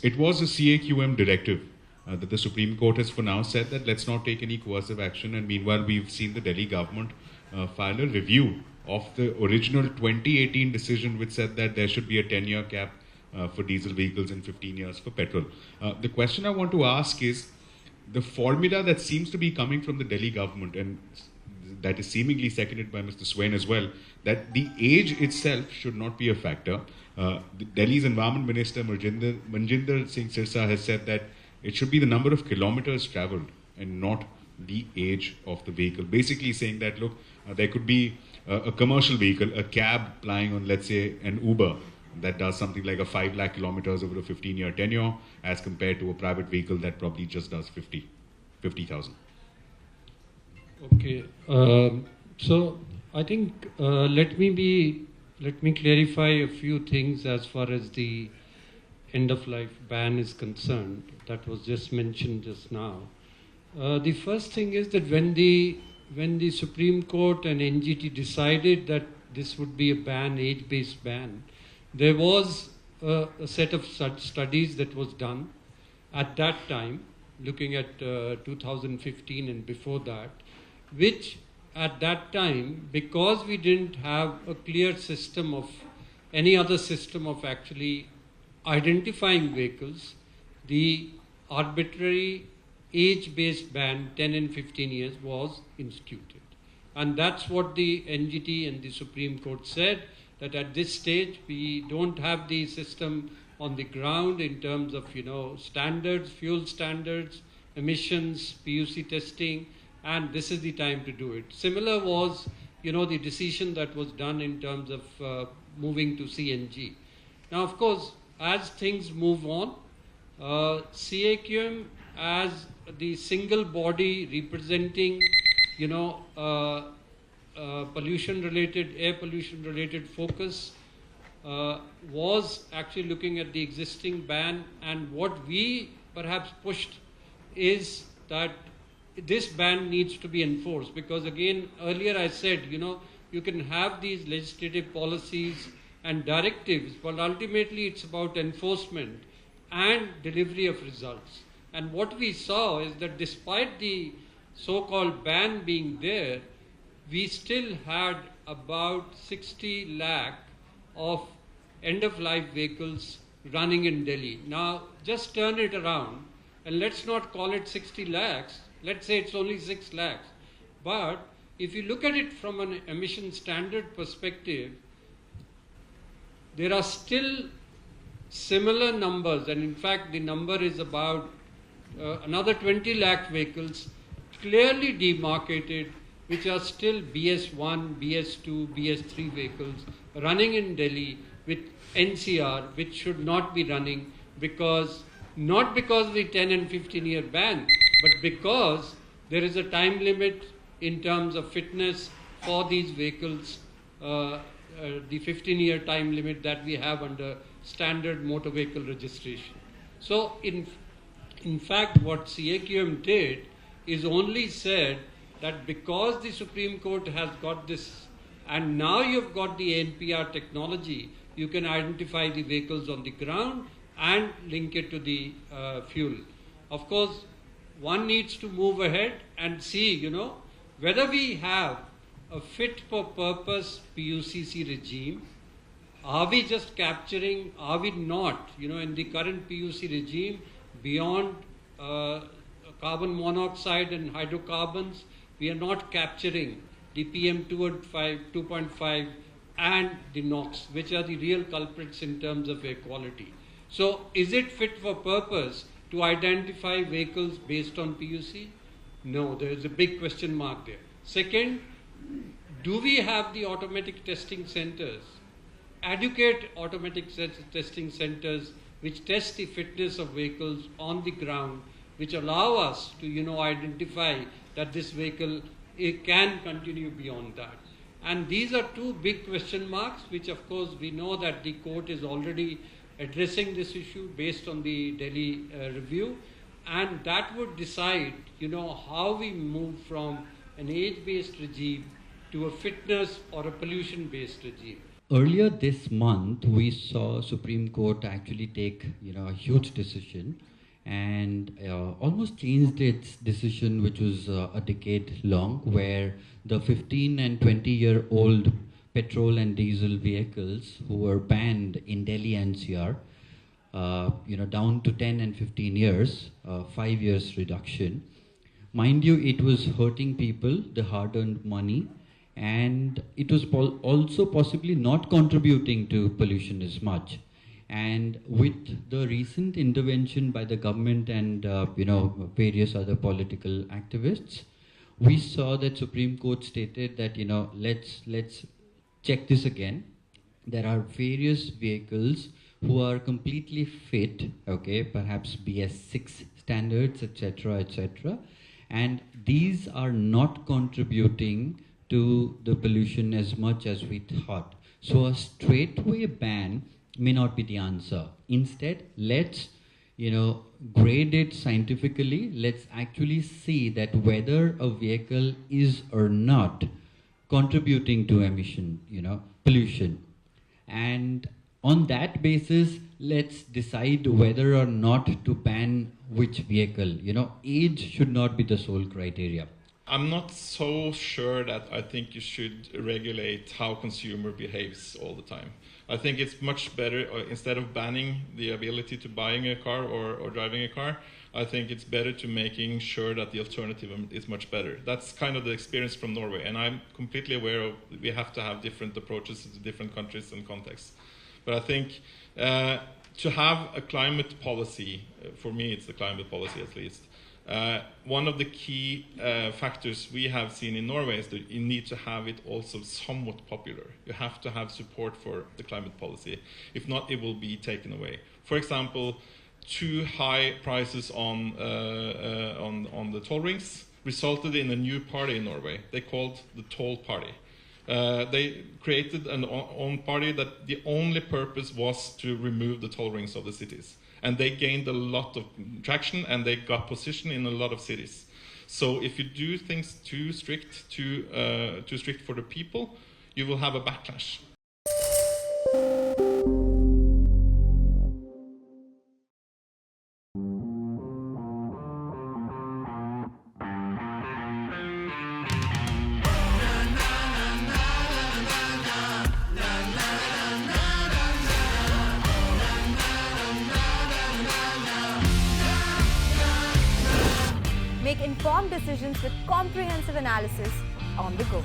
It was a CAQM directive that the Supreme Court has for now said that let's not take any coercive action. And meanwhile, we've seen the Delhi government file a review of the original 2018 decision, which said that there should be a 10-year cap for diesel vehicles and 15 years for petrol. The question I want to ask is the formula that seems to be coming from the Delhi government, and that is seemingly seconded by Mr. Swain as well, that the age itself should not be a factor. Delhi's Environment Minister Manjinder Singh Sirsa has said that it should be the number of kilometers travelled and not the age of the vehicle. Basically saying that, look, there could be a commercial vehicle, a cab plying on, let's say, an Uber that does something like a 5 lakh kilometers over a 15-year tenure as compared to a private vehicle that probably just does 50,000. Okay, so I think let me clarify a few things as far as the end-of-life ban is concerned. That was just mentioned just now. The first thing is that when the Supreme Court and NGT decided that this would be a ban, age-based ban, there was a set of such studies that was done at that time, looking at 2015 and before that, which at that time, because we didn't have a clear system of any other system of actually identifying vehicles, the arbitrary age-based ban 10 and 15 years was instituted. And that's what the NGT and the Supreme Court said, that at this stage we don't have the system on the ground in terms of, standards, fuel standards, emissions, PUC testing, and this is the time to do it. Similar was, the decision that was done in terms of moving to CNG. Now, of course, as things move on, CAQM as the single body representing, pollution-related, air pollution-related focus, was actually looking at the existing ban, and what we perhaps pushed is that this ban needs to be enforced, because again, earlier I said, you can have these legislative policies and directives, but ultimately it's about enforcement and delivery of results. And what we saw is that despite the so-called ban being there, we still had about 60 lakh of end-of-life vehicles running in Delhi. Now, just turn it around, and let's not call it 60 lakhs. Let's say it's only 6 lakhs. But if you look at it from an emission standard perspective, there are still similar numbers, and in fact the number is about another 20 lakh vehicles clearly demarcated, which are still BS1, BS2, BS3 vehicles running in Delhi with NCR, which should not be running, not because of the 10 and 15-year ban, but because there is a time limit in terms of fitness for these vehicles, the 15-year time limit that we have under standard motor vehicle registration. So in fact, what CAQM did is only said that because the Supreme Court has got this, and now you've got the NPR technology, you can identify the vehicles on the ground and link it to the fuel. Of course, one needs to move ahead and see, whether we have a fit-for-purpose PUCC regime. Are we just capturing, are we not, in the current PUC regime, beyond carbon monoxide and hydrocarbons, we are not capturing the PM2.5 and the NOx, which are the real culprits in terms of air quality. So is it fit for purpose to identify vehicles based on PUC? No, there is a big question mark there. Second, do we have the automatic testing centers, adequate automatic testing centers which test the fitness of vehicles on the ground, which allow us to identify that this vehicle can continue beyond that? And these are two big question marks, which of course we know that the court is already addressing this issue based on the Delhi review, and that would decide how we move from an age-based regime to a fitness or a pollution-based regime. Earlier this month, we saw Supreme Court actually take, a huge decision and almost changed its decision, which was a decade long, where the 15 and 20-year-old petrol and diesel vehicles who were banned in Delhi NCR, down to 10 and 15 years, 5 years reduction. Mind you, it was hurting people, the hard-earned money, and it was also possibly not contributing to pollution as much. And with the recent intervention by the government and various other political activists, we saw that Supreme Court stated that let's check this again. There are various vehicles who are completely fit, okay, perhaps BS6 standards, etc., and these are not contributing to the pollution as much as we thought. So a straightaway ban may not be the answer. Instead, let's grade it scientifically. Let's actually see that whether a vehicle is or not contributing to emission, pollution. And on that basis, let's decide whether or not to ban which vehicle. Age should not be the sole criteria. I'm not so sure that I think you should regulate how consumer behaves all the time. I think it's much better, instead of banning the ability to buying a car or driving a car, I think it's better to making sure that the alternative is much better. That's kind of the experience from Norway, and I'm completely aware of we have to have different approaches to different countries and contexts. But I think to have a climate policy, for me it's the climate policy at least, one of the key factors we have seen in Norway is that you need to have it also somewhat popular. You have to have support for the climate policy. If not, it will be taken away. For example, too high prices on the toll rings resulted in a new party in Norway. They called the Toll Party. They created an own party that the only purpose was to remove the toll rings of the cities. And they gained a lot of traction, and they got position in a lot of cities. So if you do things too strict for the people, you will have a backlash. Make informed decisions with comprehensive analysis on the go.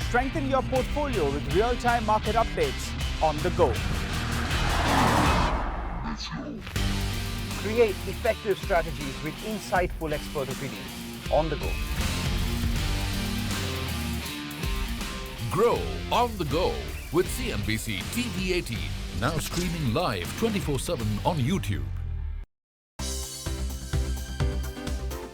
Strengthen your portfolio with real-time market updates on the go. Create effective strategies with insightful expert opinions on the go. Grow on the go with CNBC-TV18, now streaming live 24/7 on YouTube.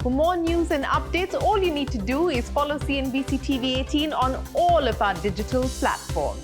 For more news and updates, all you need to do is follow CNBC-TV18 on all of our digital platforms.